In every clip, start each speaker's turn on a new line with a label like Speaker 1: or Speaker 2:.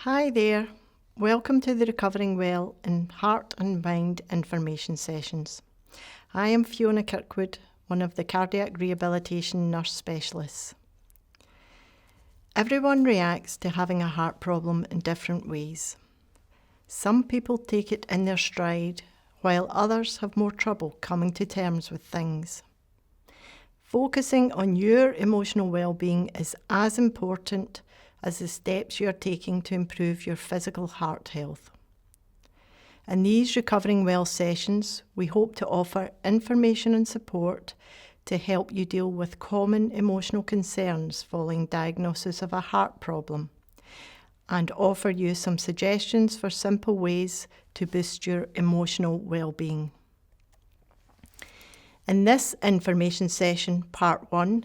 Speaker 1: Hi there. Welcome to the Recovering Well in Heart and Mind information sessions. I am Fiona Kirkwood, one of the cardiac rehabilitation nurse specialists. Everyone reacts to having a heart problem in different ways. Some people take it in their stride, while others have more trouble coming to terms with things. Focusing on your emotional well-being is as important as the steps you are taking to improve your physical heart health. In these Recovering Well sessions, we hope to offer information and support to help you deal with common emotional concerns following diagnosis of a heart problem, and offer you some suggestions for simple ways to boost your emotional well-being. In this information session, part 1,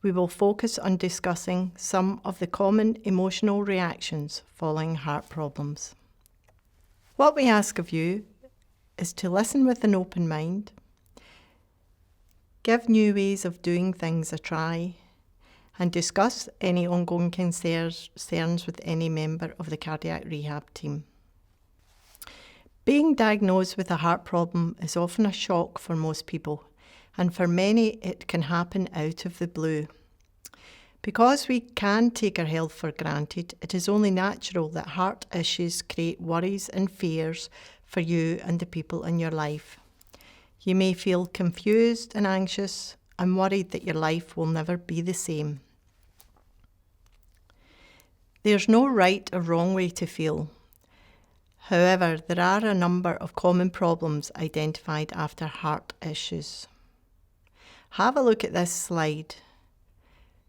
Speaker 1: we will focus on discussing some of the common emotional reactions following heart problems. What we ask of you is to listen with an open mind, give new ways of doing things a try, and discuss any ongoing concerns with any member of the cardiac rehab team. Being diagnosed with a heart problem is often a shock for most people, and for many it can happen out of the blue. Because we can take our health for granted, it is only natural that heart issues create worries and fears for you and the people in your life. You may feel confused and anxious and worried that your life will never be the same. There's no right or wrong way to feel. However, there are a number of common problems identified after heart issues. Have a look at this slide.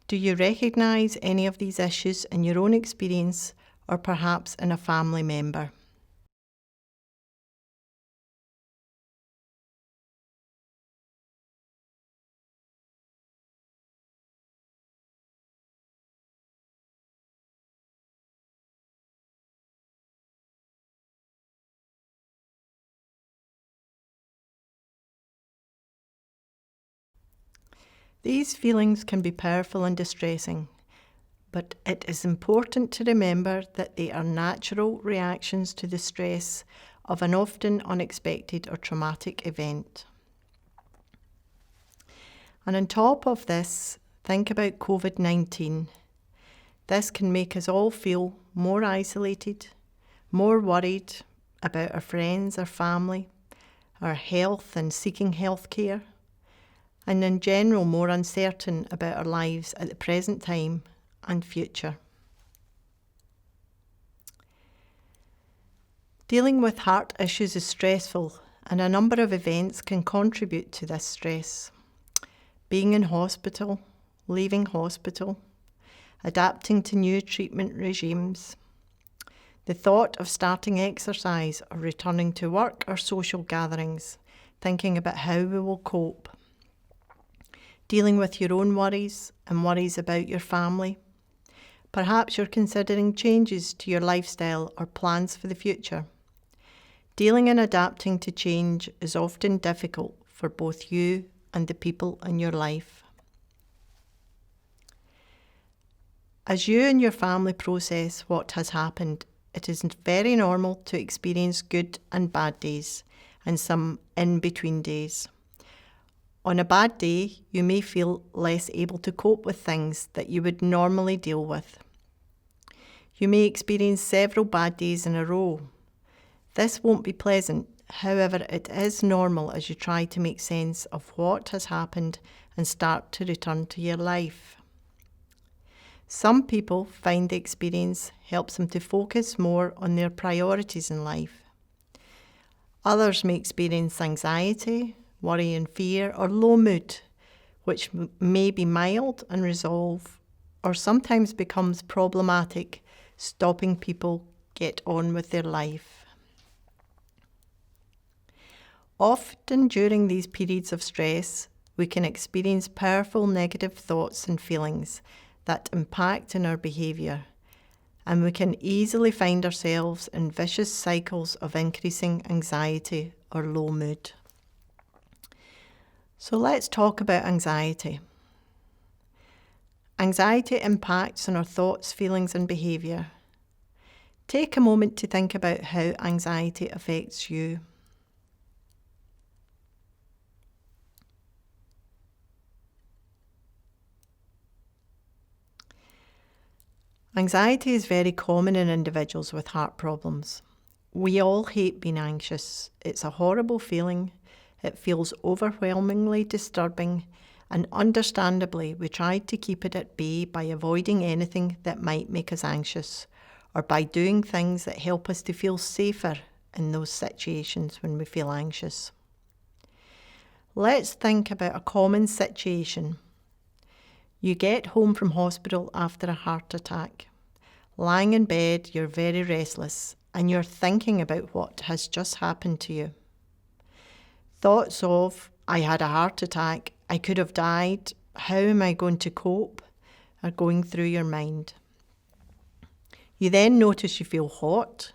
Speaker 1: Do you recognise any of these issues in your own experience or perhaps in a family member? These feelings can be powerful and distressing, but it is important to remember that they are natural reactions to the stress of an often unexpected or traumatic event. And on top of this, think about COVID-19. This can make us all feel more isolated, more worried about our friends, our family, our health and seeking health care, and in general more uncertain about our lives at the present time and future. Dealing with heart issues is stressful, and a number of events can contribute to this stress. Being in hospital, leaving hospital, adapting to new treatment regimes, the thought of starting exercise or returning to work or social gatherings, thinking about how we will cope, dealing with your own worries and worries about your family. Perhaps you're considering changes to your lifestyle or plans for the future. Dealing and adapting to change is often difficult for both you and the people in your life. As you and your family process what has happened, it is very normal to experience good and bad days and some in-between days. On a bad day, you may feel less able to cope with things that you would normally deal with. You may experience several bad days in a row. This won't be pleasant, however, it is normal as you try to make sense of what has happened and start to return to your life. Some people find the experience helps them to focus more on their priorities in life. Others may experience anxiety, worry and fear, or low mood, which may be mild and resolve, or sometimes becomes problematic, stopping people get on with their life. Often during these periods of stress, we can experience powerful negative thoughts and feelings that impact on our behaviour, and we can easily find ourselves in vicious cycles of increasing anxiety or low mood. So let's talk about anxiety. Anxiety impacts on our thoughts, feelings and behaviour. Take a moment to think about how anxiety affects you. Anxiety is very common in individuals with heart problems. We all hate being anxious. It's a horrible feeling. It feels overwhelmingly disturbing, and understandably, we try to keep it at bay by avoiding anything that might make us anxious, or by doing things that help us to feel safer in those situations when we feel anxious. Let's think about a common situation. You get home from hospital after a heart attack. Lying in bed, you're very restless, and you're thinking about what has just happened to you. Thoughts of, I had a heart attack, I could have died, how am I going to cope, are going through your mind. You then notice you feel hot.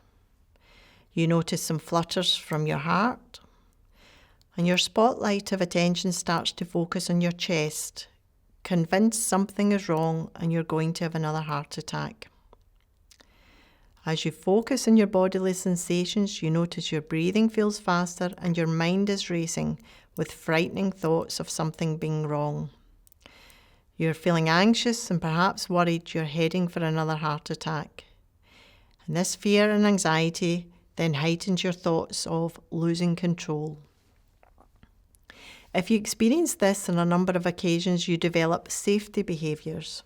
Speaker 1: You notice some flutters from your heart. And your spotlight of attention starts to focus on your chest, convinced something is wrong and you're going to have another heart attack. As you focus on your bodily sensations, you notice your breathing feels faster and your mind is racing with frightening thoughts of something being wrong. You're feeling anxious and perhaps worried you're heading for another heart attack. And this fear and anxiety then heightens your thoughts of losing control. If you experience this on a number of occasions, you develop safety behaviours,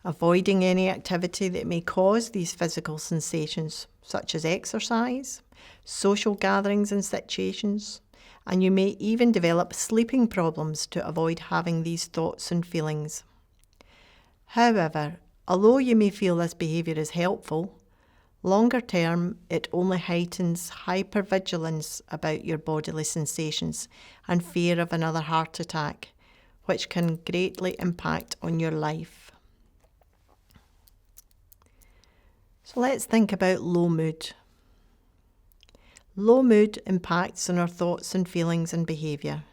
Speaker 1: avoiding any activity that may cause these physical sensations, such as exercise, social gatherings and situations, and you may even develop sleeping problems to avoid having these thoughts and feelings. However, although you may feel this behaviour is helpful, longer term, it only heightens hypervigilance about your bodily sensations and fear of another heart attack, which can greatly impact on your life. So let's think about low mood. Low mood impacts on our thoughts and feelings and behaviour.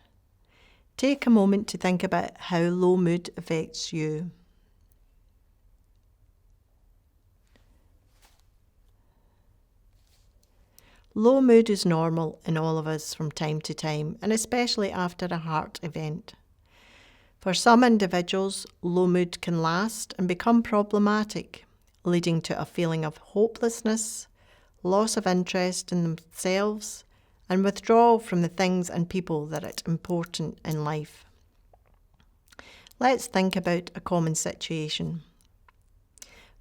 Speaker 1: Take a moment to think about how low mood affects you. Low mood is normal in all of us from time to time, and especially after a heart event. For some individuals, low mood can last and become problematic, leading to a feeling of hopelessness, loss of interest in themselves, and withdrawal from the things and people that are important in life. Let's think about a common situation.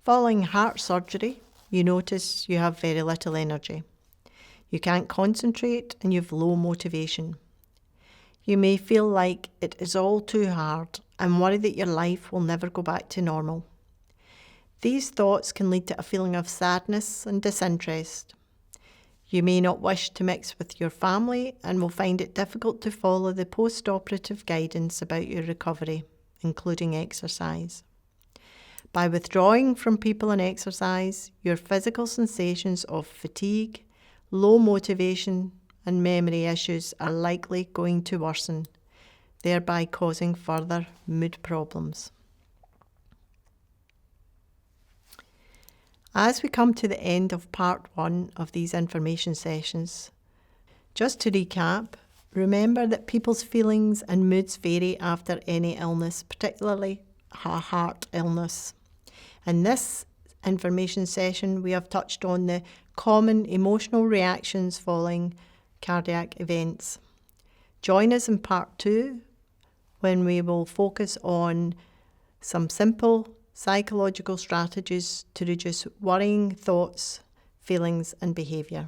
Speaker 1: Following heart surgery, you notice you have very little energy. You can't concentrate and you have low motivation. You may feel like it is all too hard and worry that your life will never go back to normal. These thoughts can lead to a feeling of sadness and disinterest. You may not wish to mix with your family and will find it difficult to follow the post-operative guidance about your recovery, including exercise. By withdrawing from people and exercise, your physical sensations of fatigue, low motivation and memory issues are likely going to worsen, thereby causing further mood problems. As we come to the end of part 1 of these information sessions, just to recap, remember that people's feelings and moods vary after any illness, particularly a heart illness. In this information session, we have touched on the common emotional reactions following cardiac events. Join us in part 2 when we will focus on some simple psychological strategies to reduce worrying thoughts, feelings and behaviour.